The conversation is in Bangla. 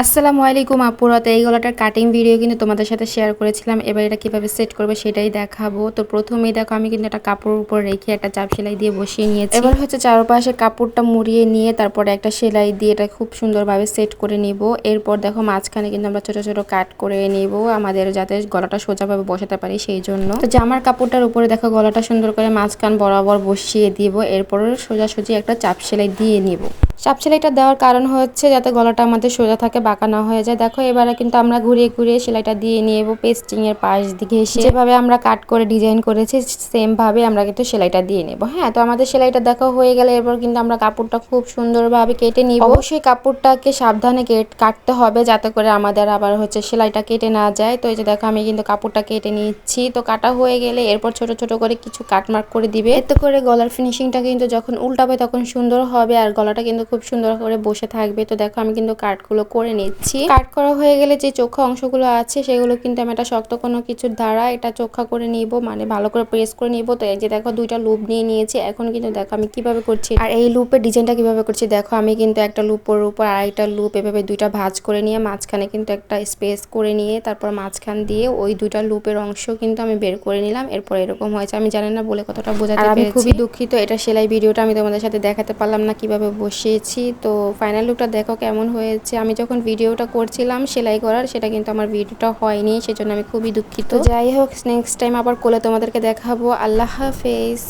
আসসালামু আলাইকুম আপুরা, তো এই গলাটার কাটিং ভিডিও কিন্তু তোমাদের সাথে শেয়ার করেছিলাম। এবার এটা কিভাবে সেট করবে সেটাই দেখাবো। তো প্রথমেই দেখো আমি কিন্তু একটা কাপড়ের উপর রেখে একটা চাপ সেলাই দিয়ে বসিয়ে নিয়েছি। এবার হচ্ছে চারপাশে কাপড়টা মুড়িয়ে নিয়ে তারপরে একটা সেলাই দিয়ে এটা খুব সুন্দরভাবে সেট করে নিব। এরপর দেখো মাঝখানে কিন্তু আমরা ছোট ছোট কাট করে নিব, আমাদের যাতে গলাটা সোজাভাবে বসাতে পারি সেই জন্য। তো জামার কাপড়টার উপরে দেখো গলাটা সুন্দর করে মাঝখান বরাবর বসিয়ে দিব। এরপর সোজাসুজি একটা চাপ সেলাই দিয়ে নিব। চাপ সেলাইটা দেওয়ার কারণ হচ্ছে যাতে গলাটা আমাদের সোজা থাকে, বাঁকা না হয়ে যায়। দেখো এবারে কিন্তু আমরা ঘুরিয়ে ঘুরিয়ে সেলাইটা দিয়ে নেব পেস্টিং এর পাশ দিকে এসে। যেভাবে আমরা কাট করে ডিজাইন করেছি সেম ভাবে আমরা কিন্তু সেলাইটা দিয়ে নেব। হ্যাঁ, তো আমাদের সেলাইটা দেখো হয়ে গেলে এরপর কিন্তু আমরা কাপড়টা খুব সুন্দরভাবে কেটে নিব। অবশ্যই কাপড়টাকে সাবধানে কাটতে হবে যাতে করে আমাদের আবার হচ্ছে সেলাইটা কেটে না যায়। তো এই যে দেখো আমি কিন্তু কাপড়টা কেটে নিচ্ছি। তো কাটা হয়ে গেলে এরপর ছোট ছোট করে কিছু কাটমার্ক করে দিবে, এতে করে গলার ফিনিশিংটা কিন্তু যখন উল্টাবে তখন সুন্দর হবে আর গলাটা কিন্তু খুব সুন্দর করে বসে থাকবে। তো দেখো আমি কিন্তু কাটগুলো করে নিচ্ছি। কাট করা হয়ে গেলে যে চোখা অংশগুলো আছে সেগুলো কিন্তু আমি একটা শক্ত কোনো কিছুর দ্বারা এটা চোখা করে নিব, মানে ভালো করে প্রেস করে নিব। তো এই যে দেখো দুইটা লুপ নিয়ে নিয়েছি। এখন কিন্তু দেখো আমি কিভাবে করছি আর এই লুপের ডিজাইনটা কিভাবে করছি। দেখো আমি কিন্তু একটা লুপের উপর আরেকটা লুপ এভাবে দুইটা ভাঁজ করে নিয়ে মাঝখানে কিন্তু একটা স্পেস করে নিয়ে তারপর মাঝখান দিয়ে ওই দুইটা লুপের অংশ কিন্তু আমি বের করে নিলাম। এরপর এরকম হয়েছে, আমি জানি না বলে কতটা বোঝাতে পেরেছি। আমি খুবই দুঃখিত, এটা সেলাই ভিডিওটা আমি তোমাদের সাথে দেখাতে পারলাম না কিভাবে বসিয়েছি। তো ফাইনাল লুকটা দেখো কেমন হয়েছে। আমি যখন ভিডিওটা করছিলাম সেলাই করার, সেটা কিন্তু আমার ভিডিওটা হয়নি, সেজন্য আমি খুবই দুঃখিত। যাই হোক, নেক্সট টাইম আবার কোলে তোমাদেরকে দেখাবো। আল্লাহ হাফেজ।